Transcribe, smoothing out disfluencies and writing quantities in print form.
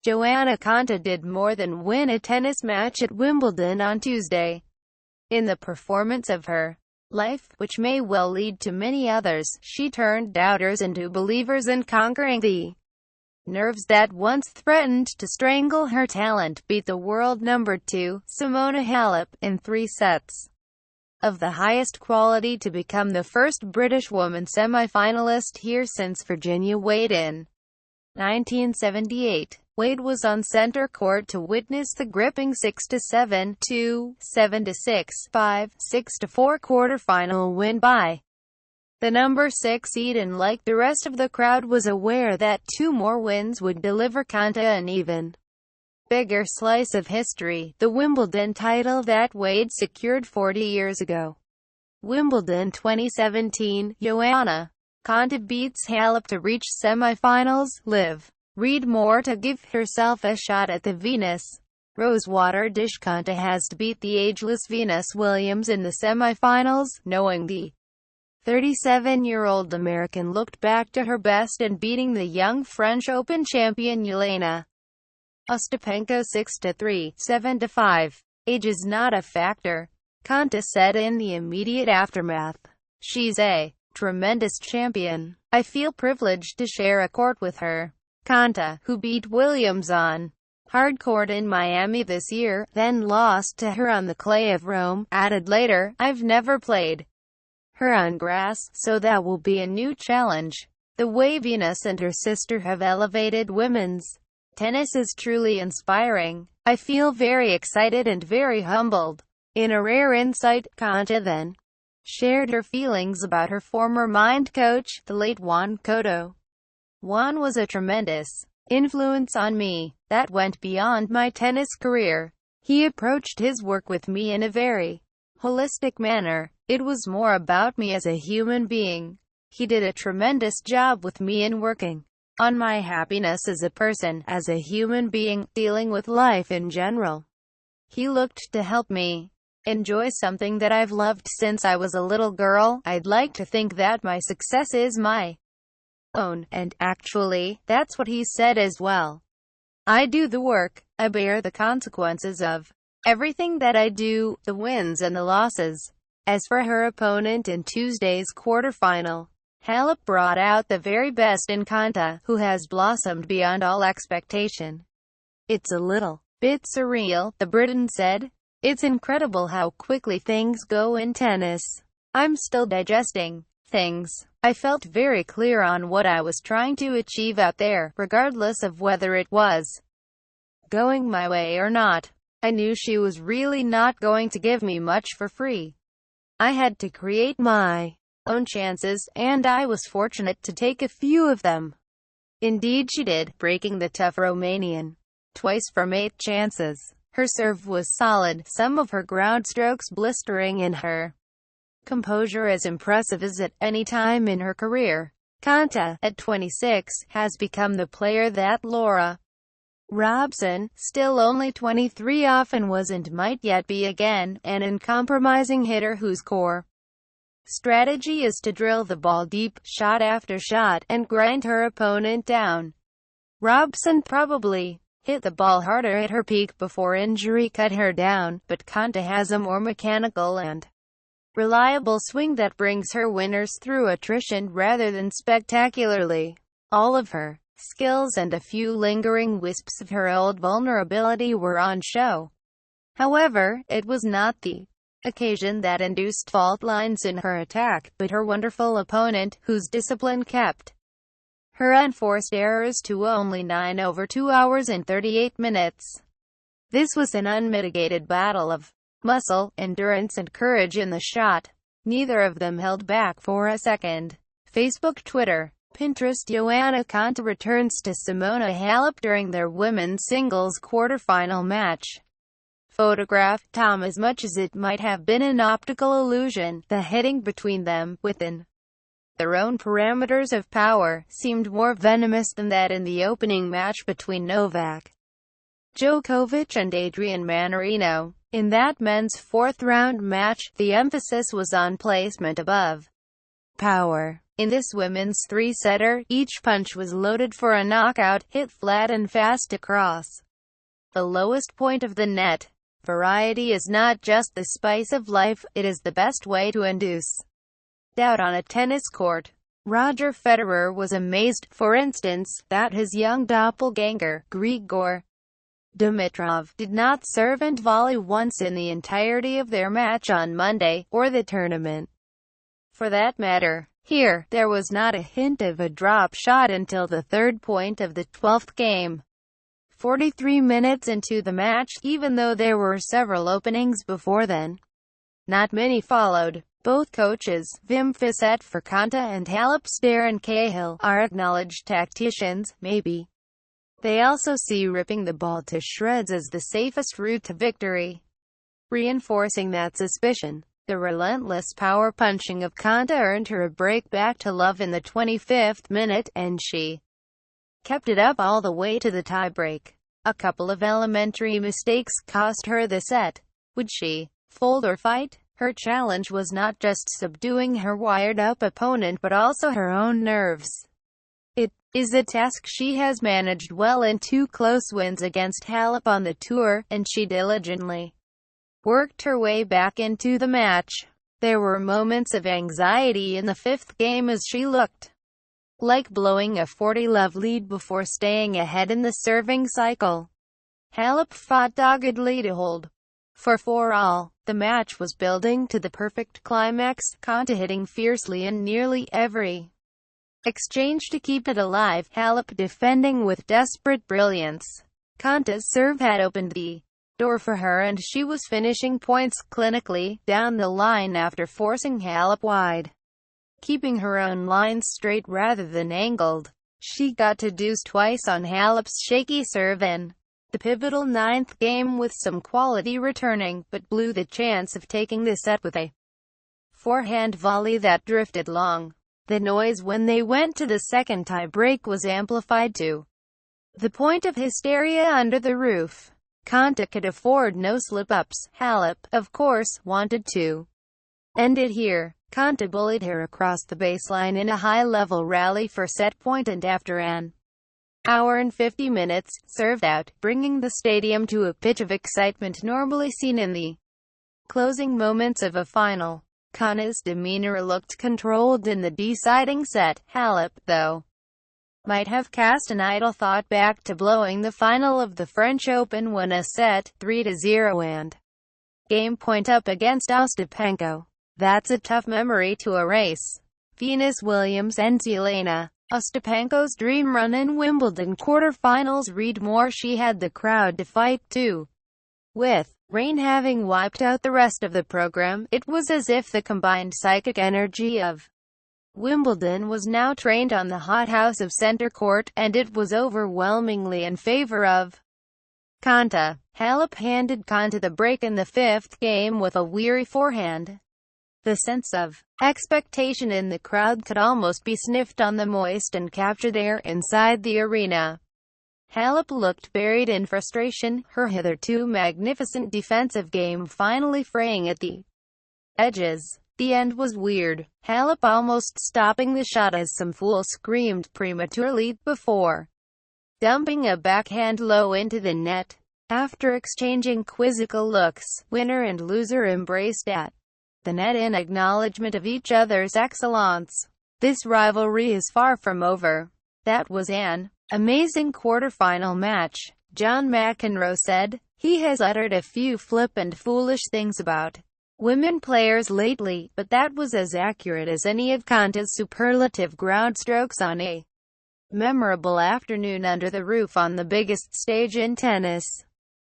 Johanna Konta did more than win a tennis match at Wimbledon on Tuesday. In the performance of her life, which may well lead to many others, she turned doubters into believers and conquering the nerves that once threatened to strangle her talent, beat the world number 2, Simona Halep, in 3 sets of the highest quality to become the first British woman semi-finalist here since Virginia Wade in 1978. Wade was on center court to witness the gripping 6-7, 2, 7-6, 5, 6-4 quarterfinal win by the number 6 seed, and like the rest of the crowd was aware that 2 more wins would deliver Konta an even bigger slice of history, the Wimbledon title that Wade secured 40 years ago. Wimbledon 2017, Johanna Konta beats Halep to reach semifinals. Live. Read more to give herself a shot at the Venus Rosewater dish. Konta has to beat the ageless Venus Williams in the semifinals, knowing the 37-year-old American looked back to her best in beating the young French Open champion Jelena Ostapenko 6-3, 7-5. Age is not a factor, Konta said in the immediate aftermath. She's a tremendous champion. I feel privileged to share a court with her. Konta, who beat Williams on hard court in Miami this year, then lost to her on the clay of Rome, added later, I've never played her on grass, so that will be a new challenge. The way Venus and her sister have elevated women's tennis is truly inspiring. I feel very excited and very humbled. In a rare insight, Konta then shared her feelings about her former mind coach, the late Juan Cotto. Juan was a tremendous influence on me that went beyond my tennis career. He approached his work with me in a very holistic manner. It was more about me as a human being. He did a tremendous job with me in working on my happiness as a person, as a human being, dealing with life in general. He looked to help me enjoy something that I've loved since I was a little girl. I'd like to think that my success is my own, and actually, that's what he said as well. I do the work, I bear the consequences of everything that I do, the wins and the losses. As for her opponent in Tuesday's quarterfinal, Halep brought out the very best in Konta, who has blossomed beyond all expectation. It's a little bit surreal, the Briton said. It's incredible how quickly things go in tennis. I'm still digesting things. I felt very clear on what I was trying to achieve out there, regardless of whether it was going my way or not. I knew she was really not going to give me much for free. I had to create my own chances, and I was fortunate to take a few of them. Indeed she did, breaking the tough Romanian twice from 8 chances. Her serve was solid, some of her ground strokes blistering, and her composure as impressive as at any time in her career. Konta, at 26, has become the player that Laura Robson, still only 23, often was and might yet be again, an uncompromising hitter whose core strategy is to drill the ball deep, shot after shot, and grind her opponent down. Robson probably hit the ball harder at her peak before injury cut her down, but Konta has a more mechanical and reliable swing that brings her winners through attrition rather than spectacularly. All of her skills and a few lingering wisps of her old vulnerability were on show. However, it was not the occasion that induced fault lines in her attack, but her wonderful opponent, whose discipline kept her unforced errors to only 9 over 2 hours and 38 minutes. This was an unmitigated battle of muscle, endurance and courage in the shot. Neither of them held back for a second. Facebook, Twitter, Pinterest. Johanna Konta returns to Simona Halep during their women's singles quarterfinal match. Photograph, Tom. As much as it might have been an optical illusion, the hitting between them, within their own parameters of power, seemed more venomous than that in the opening match between Novak Djokovic and Adrian Mannarino. In that men's 4th-round match, the emphasis was on placement above power. In this women's three-setter, each punch was loaded for a knockout, hit flat and fast across the lowest point of the net. Variety is not just the spice of life, it is the best way to induce doubt on a tennis court. Roger Federer was amazed, for instance, that his young doppelganger, Grigor Dimitrov, did not serve and volley once in the entirety of their match on Monday, or the tournament, for that matter. Here, there was not a hint of a drop shot until the third point of the 12th game. 43 minutes into the match, even though there were several openings before then, not many followed. Both coaches, Wim Fissette for Konta and Halep's Darren Cahill, are acknowledged tacticians, maybe. They also see ripping the ball to shreds as the safest route to victory. Reinforcing that suspicion, the relentless power punching of Konta earned her a break back to love in the 25th minute, and she kept it up all the way to the tiebreak. A couple of elementary mistakes cost her the set. Would she fold or fight? Her challenge was not just subduing her wired-up opponent but also her own nerves. It is a task she has managed well in two close wins against Halep on the tour, and she diligently worked her way back into the match. There were moments of anxiety in the fifth game as she looked like blowing a 40-love lead before staying ahead in the serving cycle. Halep fought doggedly to hold for 4-all. The match was building to the perfect climax, Konta hitting fiercely in nearly every exchange to keep it alive, Halep defending with desperate brilliance. Konta's serve had opened the door for her and she was finishing points clinically down the line after forcing Halep wide, keeping her own lines straight rather than angled. She got to deuce twice on Halep's shaky serve in the pivotal ninth game with some quality returning, but blew the chance of taking the set with a forehand volley that drifted long. The noise when they went to the second tie-break was amplified to the point of hysteria under the roof. Konta could afford no slip-ups. Halep, of course, wanted to end it here. Konta bullied her across the baseline in a high-level rally for set point and after an hour and 50 minutes, served out, bringing the stadium to a pitch of excitement normally seen in the closing moments of a final. Konta's demeanor looked controlled in the deciding set. Halep, though, might have cast an idle thought back to blowing the final of the French Open when a set 3-0 and game point up against Ostapenko. That's a tough memory to erase. Venus Williams and Zelena Ostapenko's dream run in Wimbledon quarterfinals. Read more. She had the crowd to fight too. With rain having wiped out the rest of the program, it was as if the combined psychic energy of Wimbledon was now trained on the hothouse of center court, and it was overwhelmingly in favor of Konta. Halep handed Konta the break in the fifth game with a weary forehand. The sense of expectation in the crowd could almost be sniffed on the moist and captured air inside the arena. Halep looked buried in frustration, her hitherto magnificent defensive game finally fraying at the edges. The end was weird, Halep almost stopping the shot as some fool screamed prematurely before dumping a backhand low into the net. After exchanging quizzical looks, winner and loser embraced at the net in acknowledgement of each other's excellence. This rivalry is far from over. That was an amazing quarterfinal match, John McEnroe said. He has uttered a few flip and foolish things about women players lately, but that was as accurate as any of Konta's superlative groundstrokes on a memorable afternoon under the roof on the biggest stage in tennis.